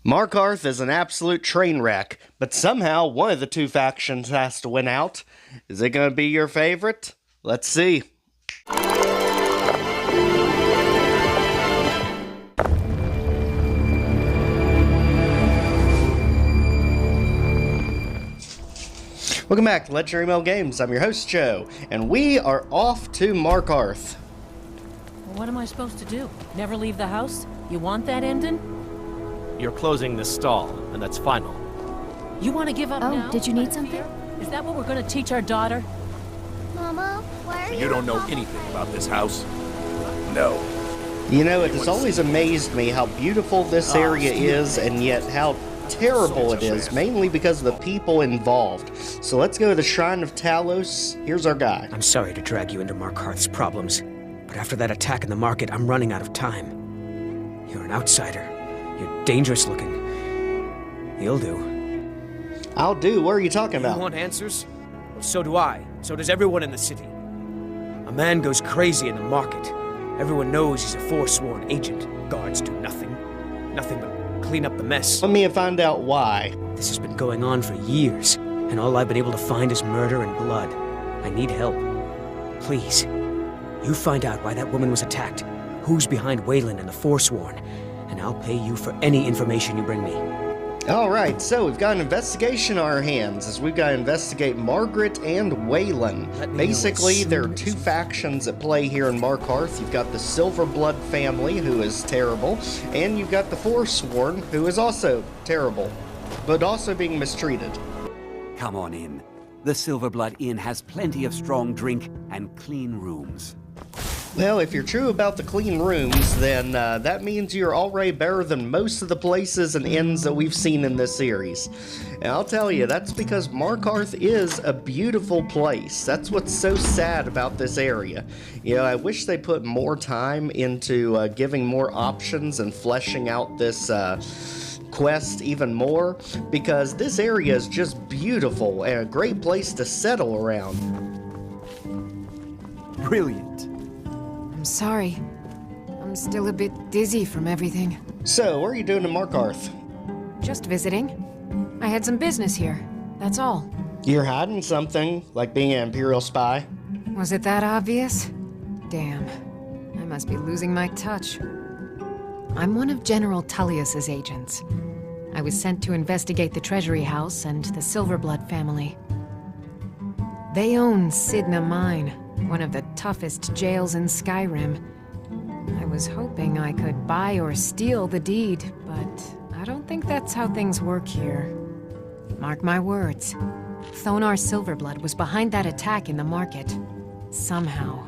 Markarth is an absolute train wreck, but somehow one of the two factions has to win out. Is it going to be your favorite? Let's see. Welcome back to Legendary Mail Games. I'm your host, Joe, and we are off to Markarth. What am I supposed to do? Never leave the house? You want that ending? You're closing this stall, and that's final. You want to give up now? Oh, did you need something? Is that what we're going to teach our daughter? Mama, why are You don't know anything about this house? No. You know, it has always amazed me how beautiful this area is, and yet how terrible it is, mainly because of the people involved. So let's go to the Shrine of Talos. Here's our guy. I'm sorry to drag you into Markarth's problems, but after that attack in the market, I'm running out of time. You're an outsider. You're dangerous looking. You'll do. I'll do. What are you talking about? You want answers? Well, so do I. So does everyone in the city. A man goes crazy in the market. Everyone knows he's a Forsworn agent. Guards do nothing. Nothing but clean up the mess. Let me find out why. This has been going on for years, and all I've been able to find is murder and blood. I need help. Please, you find out why that woman was attacked, who's behind Waylon and the Forsworn, and I'll pay you for any information you bring me. Alright, so we've got an investigation on our hands, as we've got to investigate Margaret and Waylon. Basically, there are two factions at play here in Markarth. You've got the Silverblood family, who is terrible, and you've got the Forsworn, who is also terrible, but also being mistreated. Come on in. The Silverblood Inn has plenty of strong drink and clean rooms. Well, if you're true about the clean rooms, then that means you're already better than most of the places and inns that we've seen in this series. And I'll tell you, that's because Markarth is a beautiful place. That's what's so sad about this area. You know, I wish they put more time into giving more options and fleshing out this quest even more, because this area is just beautiful and a great place to settle around. Brilliant. I'm sorry. I'm still a bit dizzy from everything. So, what are you doing in Markarth? Just visiting. I had some business here. That's all. You're hiding something, like being an Imperial spy? Was it that obvious? Damn. I must be losing my touch. I'm one of General Tullius's agents. I was sent to investigate the Treasury House and the Silverblood family. They own Cidhna Mine, one of the toughest jails in Skyrim. I was hoping I could buy or steal the deed, but I don't think that's how things work here. Mark my words. Thonar Silverblood was behind that attack in the market. Somehow.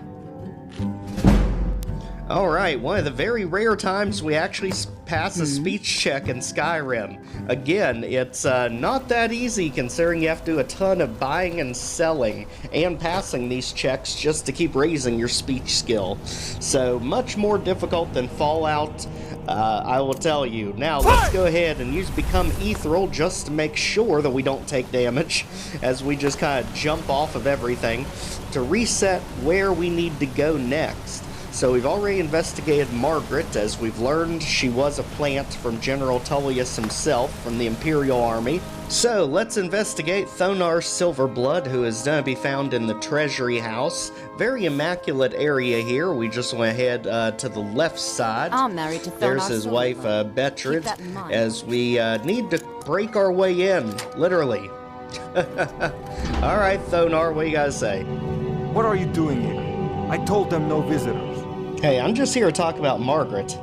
Alright, one of the very rare times we actually pass a speech check in Skyrim. Again, it's not that easy considering you have to do a ton of buying and selling and passing these checks just to keep raising your speech skill. So, much more difficult than Fallout, I will tell you. Now, let's go ahead and use Become Ethereal just to make sure that we don't take damage as we just kind of jump off of everything to reset where we need to go next. So we've already investigated Margaret. As we've learned, she was a plant from General Tullius himself from the Imperial Army. So let's investigate Thonar Silverblood, who is going to be found in the Treasury House. Very immaculate area here. We just went ahead to the left side. I'm married to Thonar There's his wife, Betrayal, as we need to break our way in, literally. Alright, Thonar, what do you gotta say? What are you doing here? I told them no visitors. Hey, I'm just here to talk about Margaret.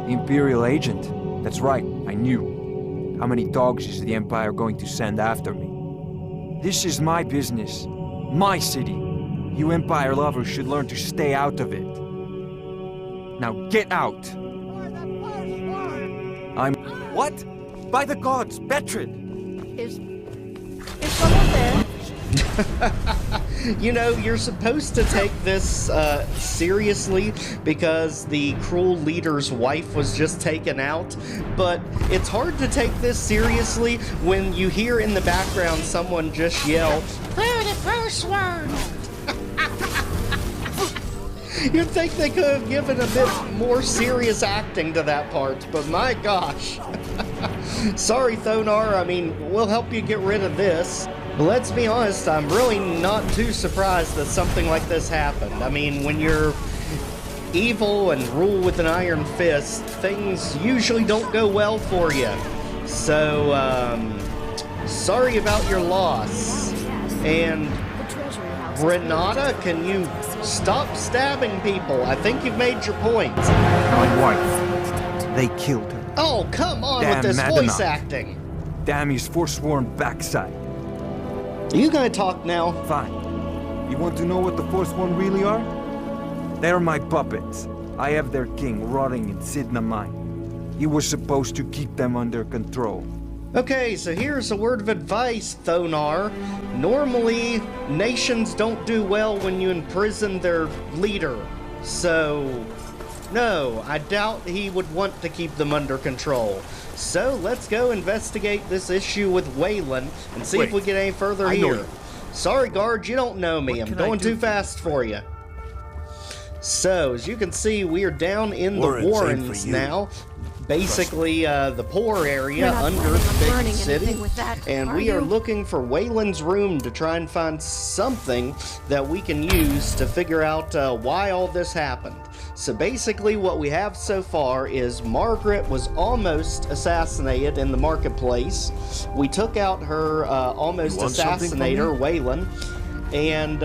Imperial agent. That's right, I knew. How many dogs is the Empire going to send after me? This is my business. My city. You Empire lovers should learn to stay out of it. Now get out! I'm... What? By the gods, Betrayal! Is someone there? You know, you're supposed to take this seriously because the cruel leader's wife was just taken out, but it's hard to take this seriously when you hear in the background someone just yell, "Where the Forsworn?" You'd think they could have given a bit more serious acting to that part, but my gosh. Sorry, Thonar, I mean, we'll help you get rid of this. But let's be honest, I'm really not too surprised that something like this happened. I mean, when you're evil and rule with an iron fist, things usually don't go well for you. So, sorry about your loss. And Renata, can you stop stabbing people? I think you've made your point. My wife. They killed her. Oh, come on Damn with this Madonna. voice acting. Damn his forsworn backside. Are you gonna talk now? Fine. You want to know what the Forsworn really are? They're my puppets. I have their king rotting in Cidhna Mine. He was supposed to keep them under control. Okay, so here's a word of advice, Thonar. Normally, nations don't do well when you imprison their leader. So, no, I doubt he would want to keep them under control. So, let's go investigate this issue with Waylon and see if we get any further here. Sorry, guard, you don't know me. I'm going too fast for you. So, as you can see, we are down in the Warrens now. Basically, the poor area under the big city. And we are looking for Waylon's room to try and find something that we can use to figure out why all this happened. So basically what we have so far is Margaret was almost assassinated in the marketplace. We took out her almost assassinator, Waylon. And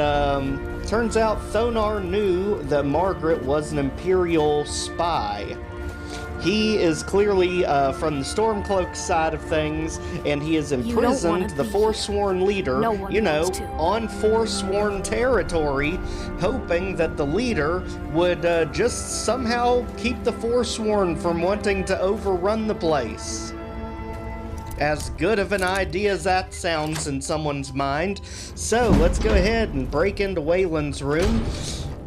turns out Thonar knew that Margaret was an Imperial spy. He is clearly from the Stormcloak side of things, and he has imprisoned the Forsworn leader, on Forsworn territory, hoping that the leader would just somehow keep the Forsworn from wanting to overrun the place. As good of an idea as that sounds in someone's mind. So let's go ahead and break into Waylon's room.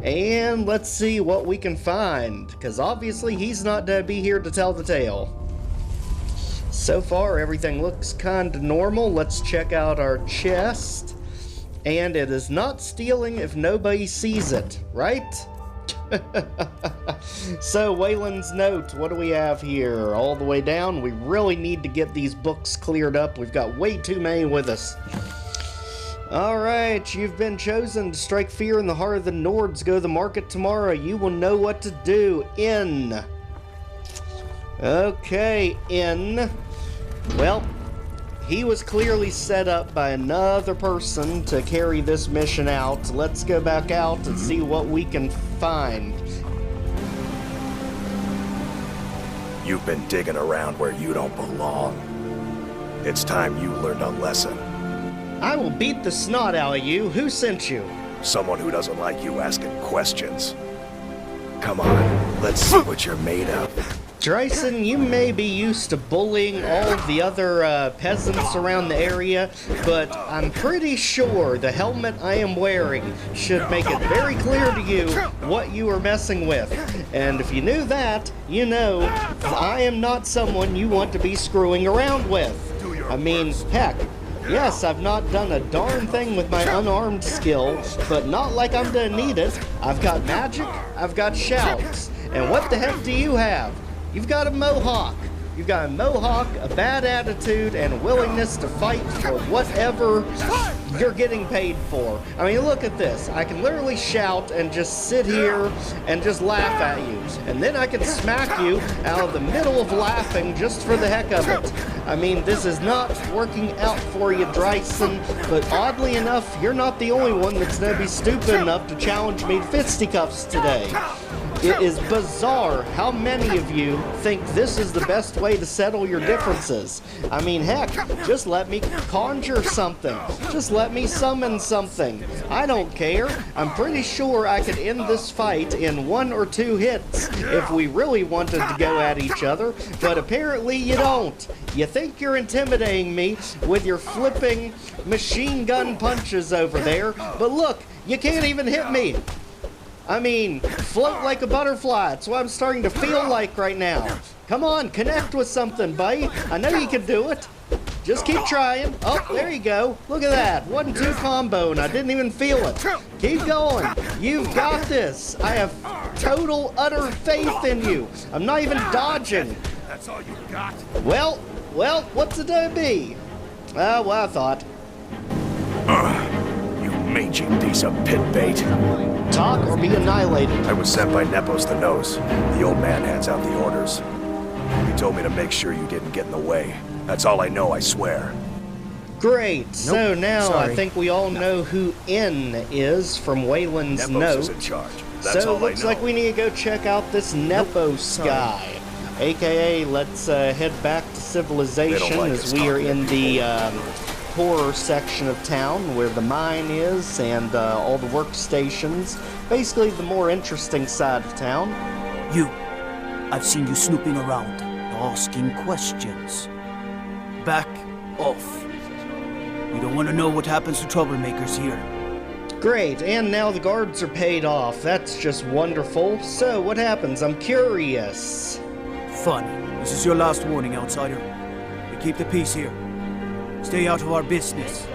And let's see what we can find, because obviously he's not going to be here to tell the tale. So far, everything looks kind of normal. Let's check out our chest. And it is not stealing if nobody sees it, right? So, Waylon's note, what do we have here? All the way down. We really need to get these books cleared up. We've got way too many with us. Alright, you've been chosen to strike fear in the heart of the Nords. Go to the market tomorrow. You will know what to do. In. Okay, in. Well, he was clearly set up by another person to carry this mission out. Let's go back out and see what we can find. You've been digging around where you don't belong. It's time you learned a lesson. I will beat the snot out of you. Who sent you? Someone who doesn't like you asking questions. Come on, let's see what you're made of. Dryson, you may be used to bullying all of the other peasants around the area, but I'm pretty sure the helmet I am wearing should make it very clear to you what you are messing with. And if you knew that, you know I am not someone you want to be screwing around with. I mean, heck, yes, I've not done a darn thing with my unarmed skill, but not like I'm gonna need it. I've got magic, I've got shouts. And what the heck do you have? You've got a mohawk. You've got a mohawk, a bad attitude, and a willingness to fight for whatever you're getting paid for. I mean, look at this. I can literally shout and just sit here and just laugh at you. And then I can smack you out of the middle of laughing just for the heck of it. I mean, this is not working out for you, Dryson, but oddly enough, you're not the only one that's going to be stupid enough to challenge me to fisticuffs today. It is bizarre how many of you think this is the best way to settle your differences. I mean, heck, just let me conjure something. Just let me summon something. I don't care. I'm pretty sure I could end this fight in 1 or 2 hits if we really wanted to go at each other, but apparently you don't. You think you're intimidating me with your flipping machine gun punches over there, but look, you can't even hit me. I mean, float like a butterfly. That's what I'm starting to feel like right now. Come on, connect with something, buddy. I know you can do it. Just keep trying. Oh, there you go. Look at that. 1-2 combo, and I didn't even feel it. Keep going. You've got this. I have total, utter faith in you. I'm not even dodging. That's all you got? Well, what's it gonna be? Well, I thought. You mangy piece of pit bait. Talk or be annihilated. I was sent by Nepos the Nose. The old man hands out the orders. He told me to make sure you didn't get in the way. That's all I know, I swear. Great. So now sorry. I think we all know who N is from Waylon's Nepos note. is in charge. That's So all it looks I know. like we need to go check out this Nepos guy. AKA, let's head back to civilization like as us we are talking in to the poorer section of town where the mine is and all the workstations. Basically the more interesting side of town. You. I've seen you snooping around, asking questions. Back off. You don't want to know what happens to troublemakers here. Great, and now the guards are paid off. That's just wonderful. So what happens? I'm curious. Funny. This is your last warning, outsider. We keep the peace here. Stay out of our business.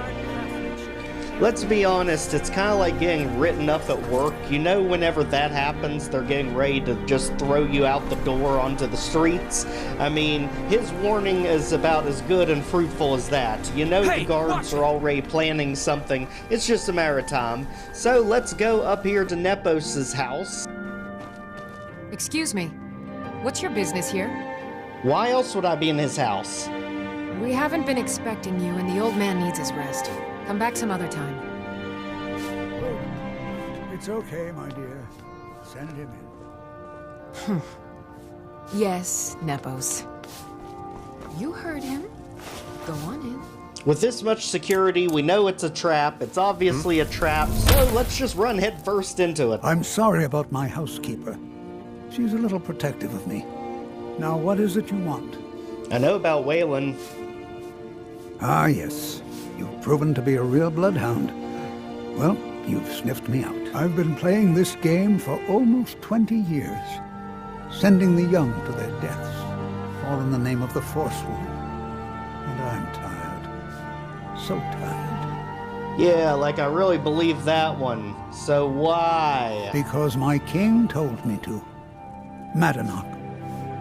Let's be honest, it's kind of like getting written up at work. You know, whenever that happens, they're getting ready to just throw you out the door onto the streets. I mean, his warning is about as good and fruitful as that. You know, the guards are already planning something. It's just a matter of time. So let's go up here to Nepos's house. Excuse me. What's your business here? Why else would I be in his house? We haven't been expecting you, and the old man needs his rest. Come back some other time. It's okay, my dear. Send him in. Yes, Nepos. You heard him. Go on in. With this much security, we know it's a trap. It's obviously a trap, so let's just run headfirst into it. I'm sorry about my housekeeper. She's a little protective of me. Now, what is it you want? I know about Waylon. Ah, yes. You've proven to be a real bloodhound. Well, you've sniffed me out. I've been playing this game for almost 20 years, sending the young to their deaths, all in the name of the Forsworn. And I'm tired. So tired. Yeah, like I really believe that one. So why? Because my king told me to. Madanach.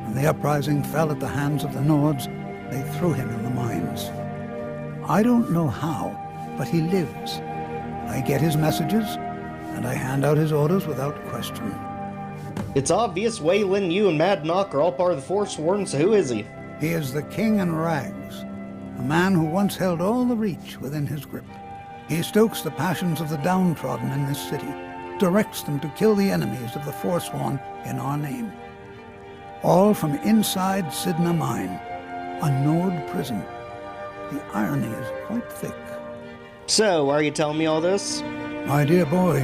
When the uprising fell at the hands of the Nords, they threw him in the mines. I don't know how, but he lives. I get his messages, and I hand out his orders without question. It's obvious Waylon, you and Madanach are all part of the Forsworn, so who is he? He is the king in rags, a man who once held all the Reach within his grip. He stokes the passions of the downtrodden in this city, directs them to kill the enemies of the Forsworn in our name. All from inside Cidhna Mine, a Nord prison. The irony is quite thick. So, are you telling me all this? My dear boy,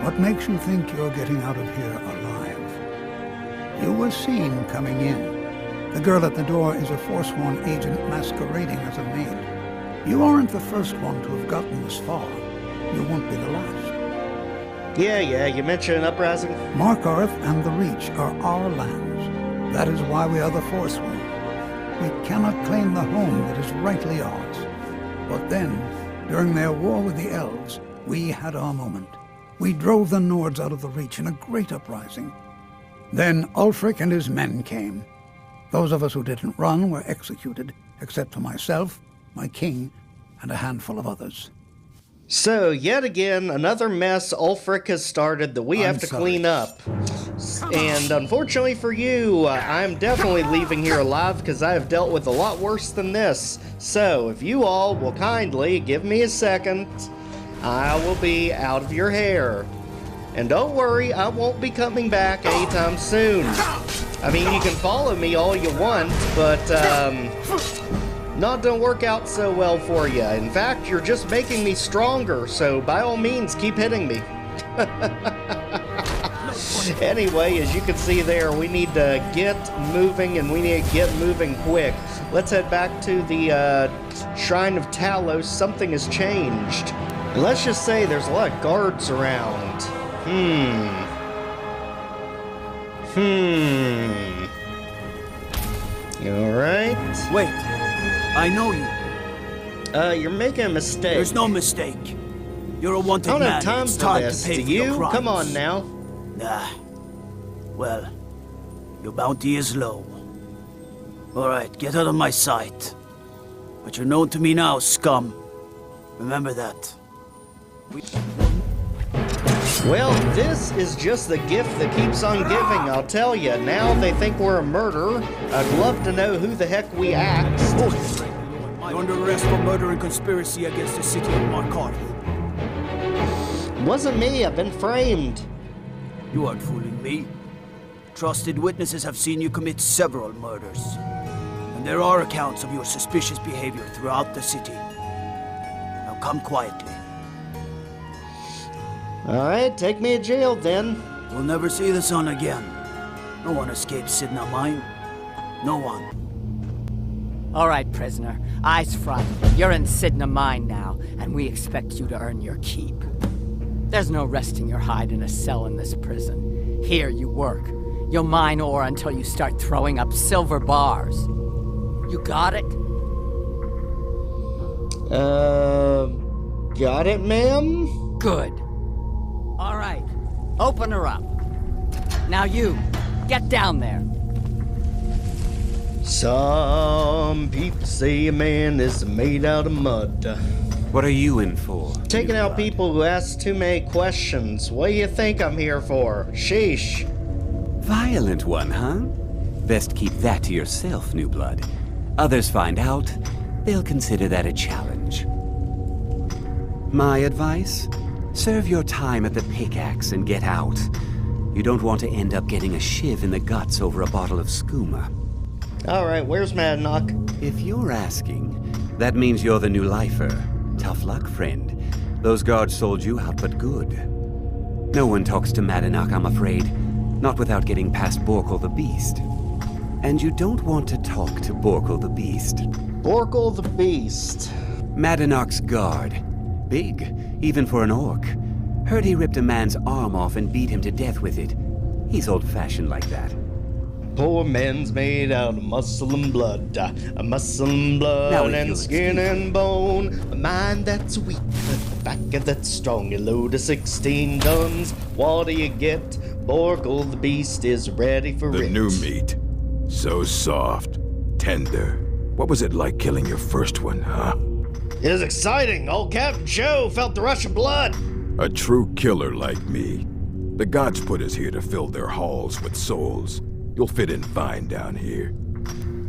what makes you think you're getting out of here alive? You were seen coming in. The girl at the door is a Forsworn agent masquerading as a maid. You aren't the first one to have gotten this far. You won't be the last. Yeah, you mentioned an uprising. Markarth and the Reach are our lands. That is why we are the Forsworn. We cannot claim the home that is rightly ours. But then, during their war with the elves, we had our moment. We drove the Nords out of the Reach in a great uprising. Then Ulfric and his men came. Those of us who didn't run were executed, except for myself, my king, and a handful of others. So, yet again, another mess Ulfric has started that we have to clean up. And unfortunately for you, I'm definitely leaving here alive because I have dealt with a lot worse than this. So, if you all will kindly give me a second, I will be out of your hair. And don't worry, I won't be coming back anytime soon. I mean, you can follow me all you want, but, not gonna work out so well for you. In fact, you're just making me stronger, so by all means, keep hitting me. Anyway, as you can see there, we need to get moving, and we need to get moving quick. Let's head back to the Shrine of Talos. Something has changed. And let's just say there's a lot of guards around. Alright. Wait. I know you. You're making a mistake. There's no mistake. You're a wanted I don't man. have time It's for time this. to pay Do for your you? crimes. Come on now. Nah. Well, your bounty is low. Alright, get out of my sight. But you're known to me now, scum. Remember that. Well, this is just the gift that keeps on giving, I'll tell you. Now they think we're a murderer. I'd love to know who the heck we axed. You're under arrest for murder and conspiracy against the city of Markarth. Wasn't me, I've been framed. You aren't fooling me. Trusted witnesses have seen you commit several murders. And there are accounts of your suspicious behavior throughout the city. Now come quietly. Alright, take me to jail then. We'll never see the sun again. No one escaped Cidhna Mine. No one. All right, prisoner. Eyes front. You're in Cidhna Mine now, and we expect you to earn your keep. There's no resting your hide in a cell in this prison. Here you work. You'll mine ore until you start throwing up silver bars. You got it? Got it, ma'am? Good. All right. Open her up. Now you, get down there. Some people say a man is made out of mud. What are you in for? Taking out people who ask too many questions. What do you think I'm here for? Sheesh. Violent one, huh? Best keep that to yourself, new blood. Others find out, they'll consider that a challenge. My advice? Serve your time at the pickaxe and get out. You don't want to end up getting a shiv in the guts over a bottle of skooma. Alright, where's Madnock? If you're asking, that means you're the new lifer. Tough luck, friend. Those guards sold you out, but good. No one talks to Madnock, I'm afraid. Not without getting past Borkle the Beast. And you don't want to talk to Borkle the Beast. Borkle the Beast. Madnock's guard. Big, even for an orc. Heard he ripped a man's arm off and beat him to death with it. He's old-fashioned like that. Poor man's made out of muscle and blood. A muscle and blood and skin and bone. A mind that's weak, but the back that's strong. You load of 16 guns. What do you get? Borkle the Beast is ready for The it. new meat. So soft. Tender. What was it like killing your first one, huh? It was exciting. Old Captain Joe felt the rush of blood. A true killer like me. The gods put us here to fill their halls with souls. You'll fit in fine down here.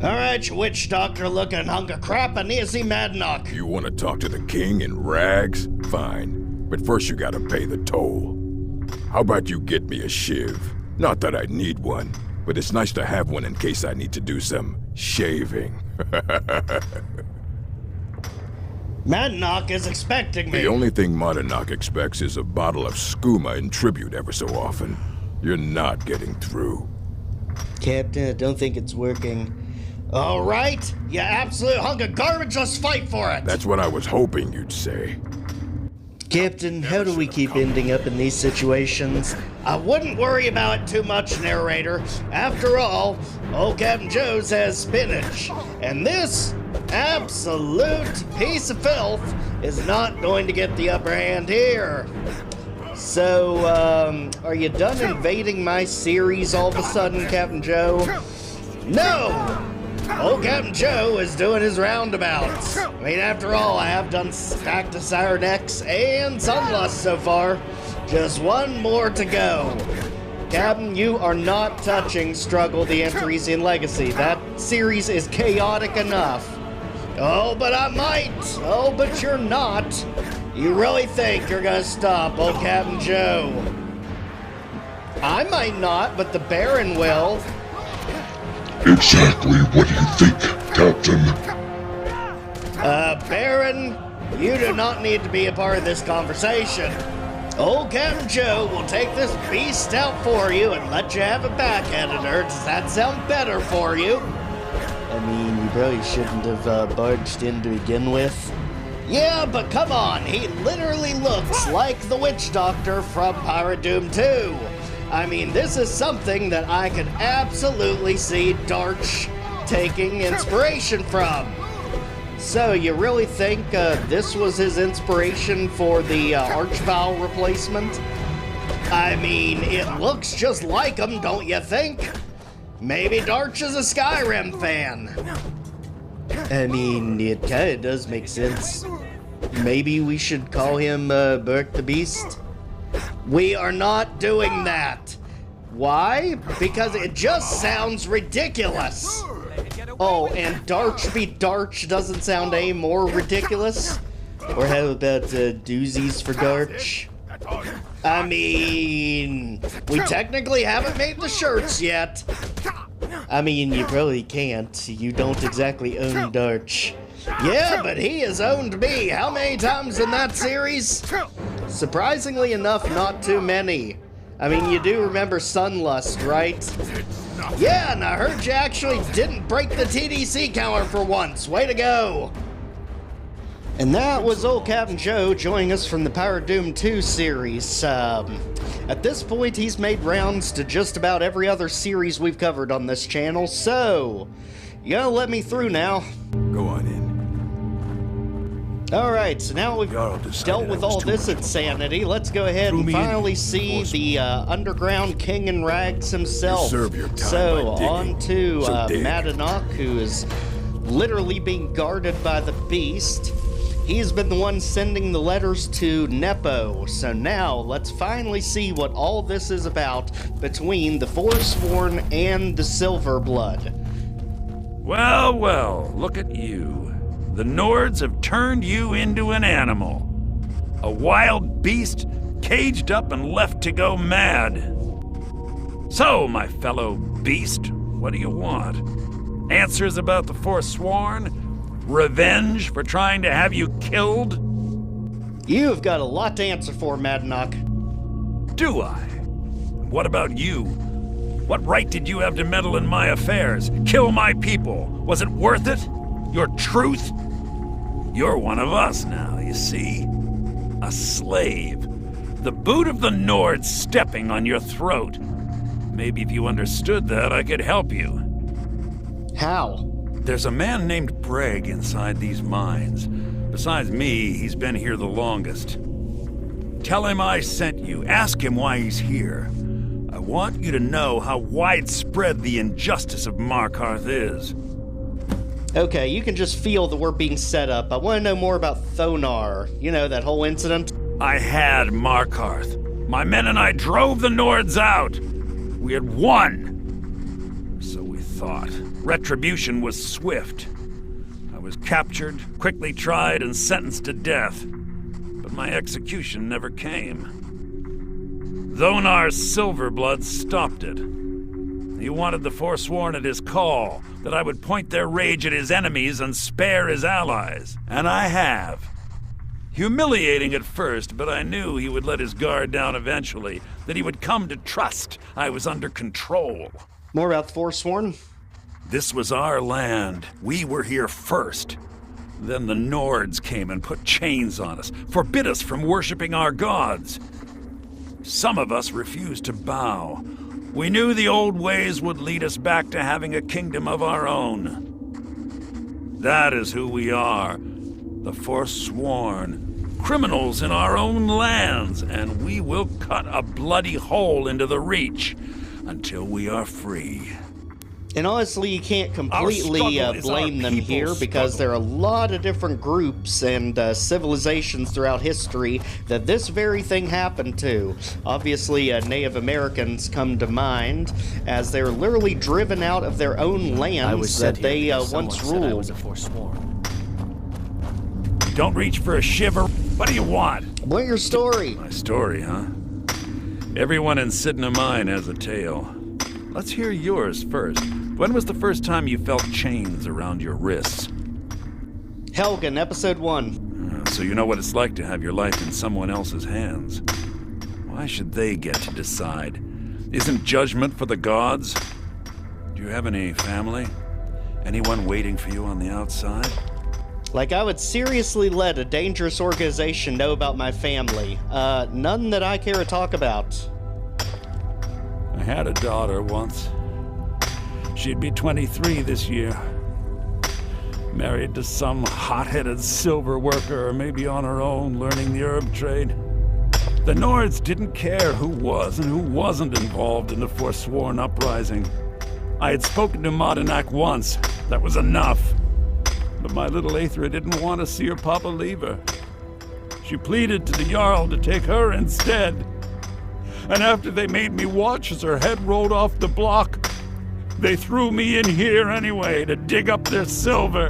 Alright, you witch doctor looking hunk of crap. I need to see Madnock. You want to talk to the king in rags? Fine. But first you gotta pay the toll. How about you get me a shiv? Not that I need one, but it's nice to have one in case I need to do some shaving. Madnock is expecting me. The only thing Madnock expects is a bottle of skooma in tribute every so often. You're not getting through. Captain, I don't think it's working. Alright, you absolute hunk of garbage, let's fight for it! That's what I was hoping you'd say. Captain, how do we keep ending up in these situations? I wouldn't worry about it too much, narrator. After all, old Captain Joe's has spinach. And this absolute piece of filth is not going to get the upper hand here. So, are you done invading my series all of a sudden, Captain Joe? No! Old Captain Joe is doing his roundabouts. I mean, after all, I have done Stacked Siren X and Sunlust so far. Just one more to go. Captain, you are not touching Struggle the Entrysian Legacy. That series is chaotic enough. Oh, but I might. Oh, but you're not. You really think you're gonna stop old Captain Joe? I might not, but the Baron will. Exactly what do you think, Captain? Baron, you do not need to be a part of this conversation. Old Captain Joe will take this beast out for you and let you have it back, editor. Does that sound better for you? I mean, you probably shouldn't have barged in to begin with. Yeah, but come on, he literally looks like the Witch Doctor from Pirate Doom 2. I mean, this is something that I could absolutely see Darch taking inspiration from. So, you really think this was his inspiration for the Archvile replacement? I mean, it looks just like him, don't you think? Maybe Darch is a Skyrim fan. I mean, it kinda does make sense. Maybe we should call him Burke the Beast? We are not doing that. Why? Because it just sounds ridiculous. Oh, and Darch be Darch doesn't sound any more ridiculous? Or how about doozies for Darch? I mean, we technically haven't made the shirts yet. I mean, you probably can't. You don't exactly own Darch. Yeah, but he has owned me. How many times in that series? Surprisingly enough, not too many. I mean, you do remember Sunlust, right? Yeah, and I heard you actually didn't break the TDC counter for once. Way to go! And that was old Captain Joe joining us from the Power Doom 2 series. At this point, he's made rounds to just about every other series we've covered on this channel, so you gotta let me through now. Go on in. Alright, so now we've dealt with all this insanity, let's go ahead and finally see the underground king in rags himself. Serve your time So, by digging. on to So dig. Madanok, who is literally being guarded by the beast. He's been the one sending the letters to Nepo, so now let's finally see what all this is about between the Forsworn and the Silverblood. Well, well, look at you. The Nords have turned you into an animal. A wild beast caged up and left to go mad. So, my fellow beast, what do you want? Answers about the Forsworn? Revenge for trying to have you killed? You've got a lot to answer for, Madanok. Do I? What about you? What right did you have to meddle in my affairs? Kill my people? Was it worth it? Your truth? You're one of us now, you see. A slave. The boot of the Nords stepping on your throat. Maybe if you understood that, I could help you. How? There's a man named Breg inside these mines. Besides me, he's been here the longest. Tell him I sent you. Ask him why he's here. I want you to know how widespread the injustice of Markarth is. Okay, you can just feel that we're being set up. I want to know more about Thonar. You know, that whole incident? I had Markarth. My men and I drove the Nords out. We had won. So we thought. Retribution was swift. I was captured, quickly tried, and sentenced to death. But my execution never came. Thonar's Silverblood stopped it. He wanted the Forsworn at his call, that I would point their rage at his enemies and spare his allies. And I have. Humiliating at first, but I knew he would let his guard down eventually, that he would come to trust I was under control. More about the Forsworn? This was our land. We were here first. Then the Nords came and put chains on us, forbid us from worshipping our gods. Some of us refused to bow. We knew the old ways would lead us back to having a kingdom of our own. That is who we are, the Forsworn, criminals in our own lands, and we will cut a bloody hole into the Reach until we are free. And honestly, you can't completely blame them here because there are a lot of different groups and civilizations throughout history that this very thing happened to. Obviously, Native Americans come to mind as they were literally driven out of their own lands that they once ruled. I was a Forsworn. Don't reach for a shiver. What do you want? What's your story? My story, huh? Everyone in Cidhna Mine has a tale. Let's hear yours first. When was the first time you felt chains around your wrists? Helgen, episode 1. So you know what it's like to have your life in someone else's hands. Why should they get to decide? Isn't judgment for the gods? Do you have any family? Anyone waiting for you on the outside? Like, I would seriously let a dangerous organization know about my family. None that I care to talk about. I had a daughter once. She'd be 23 this year. Married to some hot-headed silver worker, or maybe on her own, learning the herb trade. The Nords didn't care who was and who wasn't involved in the Forsworn uprising. I had spoken to Modinak once. That was enough. But my little Aethra didn't want to see her papa leave her. She pleaded to the Jarl to take her instead. And after they made me watch as her head rolled off the block, they threw me in here anyway to dig up their silver.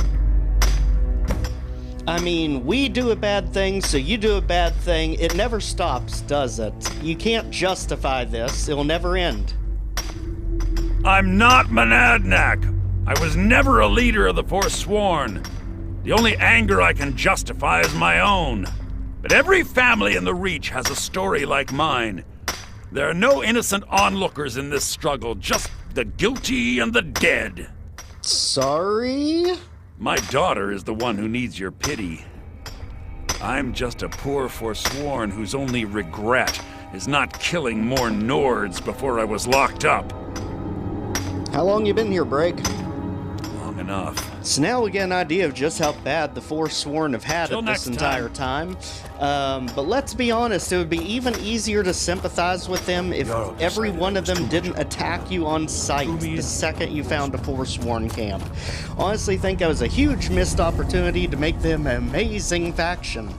I mean, we do a bad thing, so you do a bad thing. It never stops, does it? You can't justify this. It'll never end. I'm not Monadnock. I was never a leader of the Forsworn. The only anger I can justify is my own. But every family in the Reach has a story like mine. There are no innocent onlookers in this struggle, just the guilty and the dead. Sorry? My daughter is the one who needs your pity. I'm just a poor Forsworn whose only regret is not killing more Nords before I was locked up. How long you been here, Break? Long enough. So now we get an idea of just how bad the Forsworn have had it this entire time. But let's be honest, it would be even easier to sympathize with them if every one of them didn't attack you on sight the second you found a Forsworn camp. Honestly, think that was a huge missed opportunity to make them an amazing faction.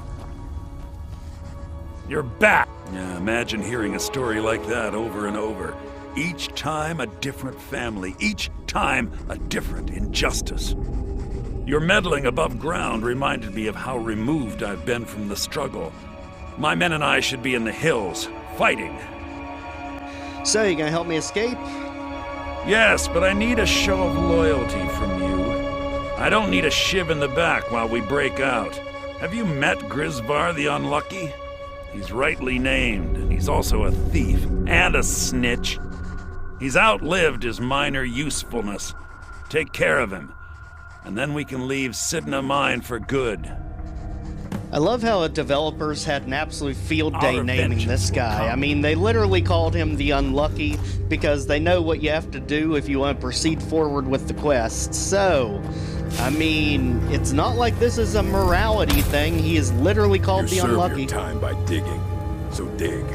You're back! Yeah, imagine hearing a story like that over and over. Each time a different family, each time a different injustice. Your meddling above ground reminded me of how removed I've been from the struggle. My men and I should be in the hills, fighting. So, you gonna help me escape? Yes, but I need a show of loyalty from you. I don't need a shiv in the back while we break out. Have you met Grisvar the Unlucky? He's rightly named, and he's also a thief and a snitch. He's outlived his minor usefulness. Take care of him, and then we can leave Cidhna Mine for good. I love how the developers had an absolute field day naming this guy. I mean, they literally called him the Unlucky because they know what you have to do if you want to proceed forward with the quest. So, I mean, it's not like this is a morality thing. He is literally called the Unlucky. You serve your time by digging, so dig.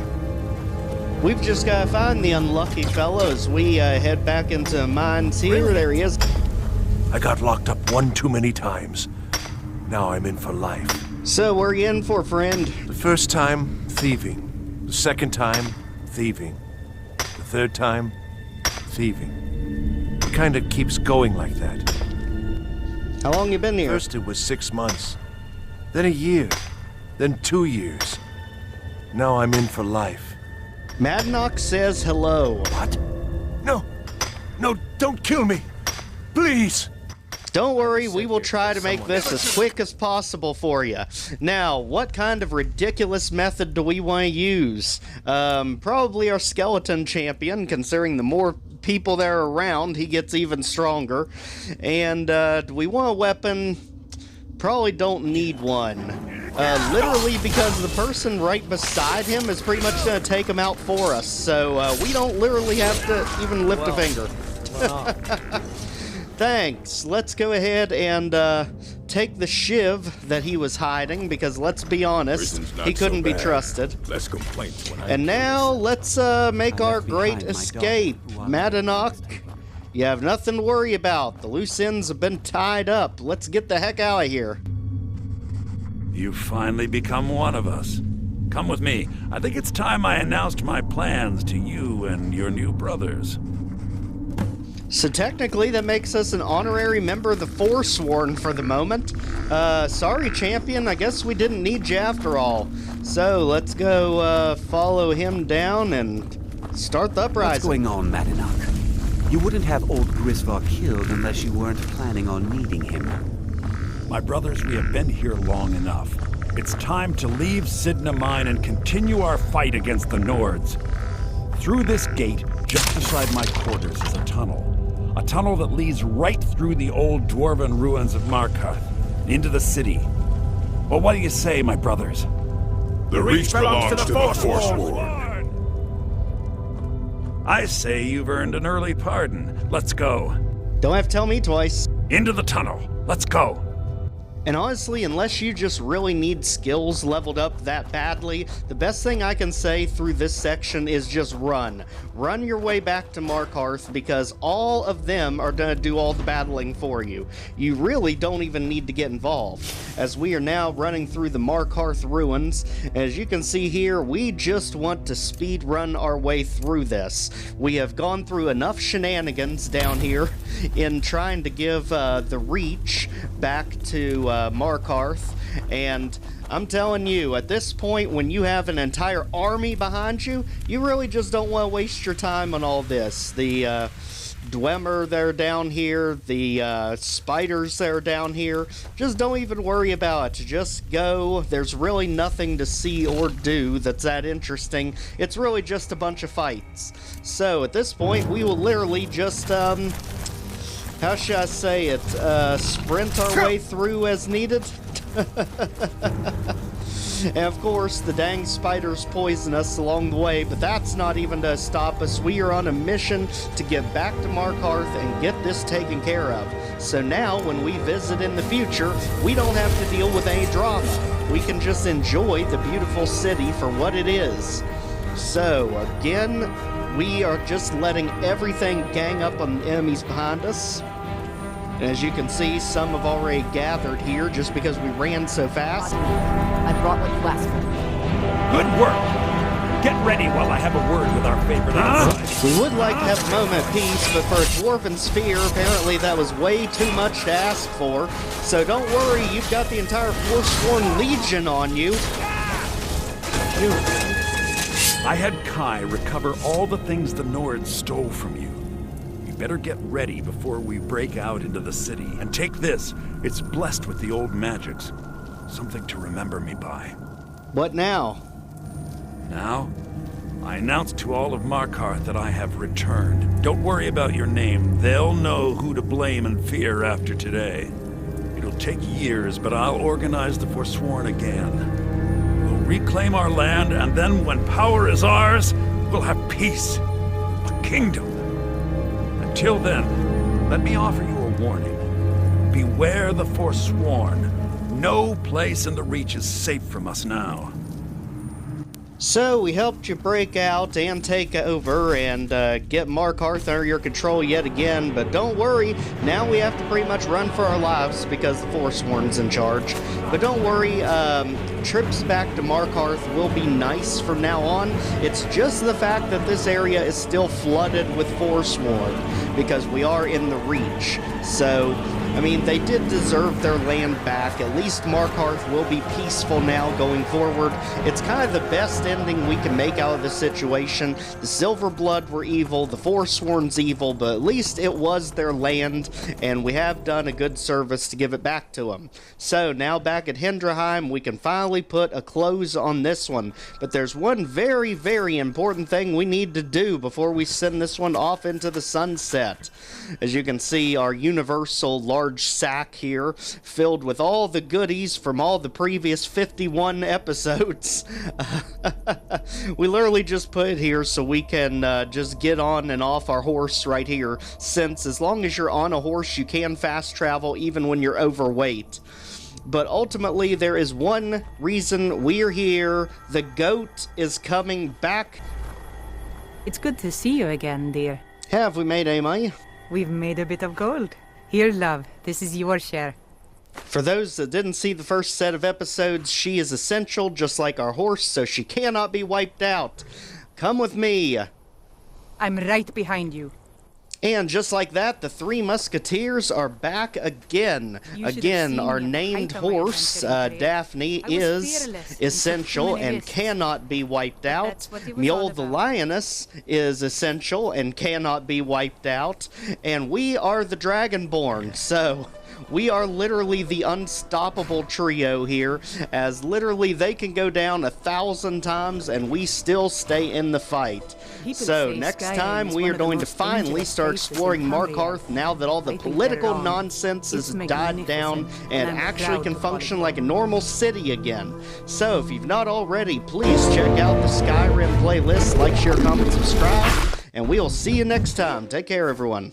We've just got to find the unlucky fellow as we head back into mines here. Really? There he is. I got locked up one too many times. Now I'm in for life. So, what are you in for, friend? The first time, thieving. The second time, thieving. The third time, thieving. It kind of keeps going like that. How long you been here? First it was 6 months. Then a year. Then 2 years. Now I'm in for life. Madnock says hello. What? No. No, don't kill me. Please. Don't worry, we will try to make this as quick as possible for you. Now, what kind of ridiculous method do we want to use? Probably our skeleton champion, considering the more people that are around, he gets even stronger. And do we want a weapon? Probably don't need one. Literally because the person right beside him is pretty much going to take him out for us. So we don't literally have to even lift a finger. Thanks. Let's go ahead and take the shiv that he was hiding, because let's be honest, he couldn't be trusted. Less complaints when and now let's make our great escape. Madnock, you have nothing to worry about. The loose ends have been tied up. Let's get the heck out of here. You've finally become one of us. Come with me. I think it's time I announced my plans to you and your new brothers. So technically, that makes us an honorary member of the Forsworn for the moment. Sorry, champion. I guess we didn't need you after all. So let's go follow him down and start the uprising. What's going on, Madnock? You wouldn't have old Grisvar killed unless you weren't planning on needing him. My brothers, we have been here long enough. It's time to leave Cidhna Mine and continue our fight against the Nords. Through this gate, just beside my quarters, is a tunnel. A tunnel that leads right through the old dwarven ruins of Markarth, into the city. Well, what do you say, my brothers? The Reach belongs to the Forsworn. I say you've earned an early pardon. Let's go. Don't have to tell me twice. Into the tunnel. Let's go. And honestly, unless you just really need skills leveled up that badly, the best thing I can say through this section is just run. Run your way back to Markarth, because all of them are going to do all the battling for you. You really don't even need to get involved, as we are now running through the Markarth ruins. As you can see here, we just want to speed run our way through this. We have gone through enough shenanigans down here in trying to give the Reach back to Markarth, and I'm telling you, at this point, when you have an entire army behind you, you really just don't want to waste your time on all this. The Dwemer that are down here, the spiders that are down here, just don't even worry about it. Just go. There's really nothing to see or do that's that interesting. It's really just a bunch of fights. So at this point, we will literally just how should I say it, sprint our way through as needed? And of course, the dang spiders poison us along the way, but that's not even to stop us. We are on a mission to get back to Markarth and get this taken care of. So now, when we visit in the future, we don't have to deal with any drama. We can just enjoy the beautiful city for what it is. So, again, we are just letting everything gang up on the enemies behind us. And as you can see, some have already gathered here just because we ran so fast. I brought what you asked for. Good work! Get ready while I have a word with our favorite outside. We would like to have a moment of peace, but for a dwarven sphere, apparently that was way too much to ask for. So don't worry, you've got the entire Forsworn Legion on you. I had Kai recover all the things the Nords stole from you. You better get ready before we break out into the city. And take this. It's blessed with the old magics. Something to remember me by. What now? Now, I announce to all of Markarth that I have returned. Don't worry about your name. They'll know who to blame and fear after today. It'll take years, but I'll organize the Forsworn again. Reclaim our land, and then when power is ours, we'll have peace. A kingdom. Until then, let me offer you a warning. Beware the Forsworn. No place in the Reach is safe from us now. So, we helped you break out and take over and get Markarth under your control yet again, but don't worry, now we have to pretty much run for our lives because the Forsworn's in charge. But don't worry, trips back to Markarth will be nice from now on. It's just the fact that this area is still flooded with Forsworn because we are in the Reach. So, I mean, they did deserve their land back. At least Markarth will be peaceful now going forward. It's kind of the best ending we can make out of this situation. The Silverblood were evil, the Forsworn's evil, but at least it was their land, and we have done a good service to give it back to them. So now back at Hendreheim, we can finally put a close on this one. But there's one very, very important thing we need to do before we send this one off into the sunset. As you can see, our universal large sack here, filled with all the goodies from all the previous 51 episodes. We literally just put it here so we can just get on and off our horse right here, since as long as you're on a horse, you can fast travel even when you're overweight. But ultimately, there is one reason we're here. The goat is coming back. It's good to see you again, dear. Have we made any money? We've made a bit of gold. Here, love, this is your share. For those that didn't see the first set of episodes, she is essential, just like our horse, so she cannot be wiped out. Come with me. I'm right behind you. And just like that, the Three Musketeers are back again. Again, our named horse, Daphne, is essential and cannot be wiped out. Mjoll the Lioness is essential and cannot be wiped out. And we are the Dragonborn, so we are literally the unstoppable trio here, as literally they can go down 1,000 times and we still stay in the fight. So next time we are going to finally start exploring Markarth now that all the political nonsense has died down and actually can function like a normal city again. So if you've not already, please check out the Skyrim playlist, like, share, comment, subscribe. and we'll see you next time. Take care, everyone.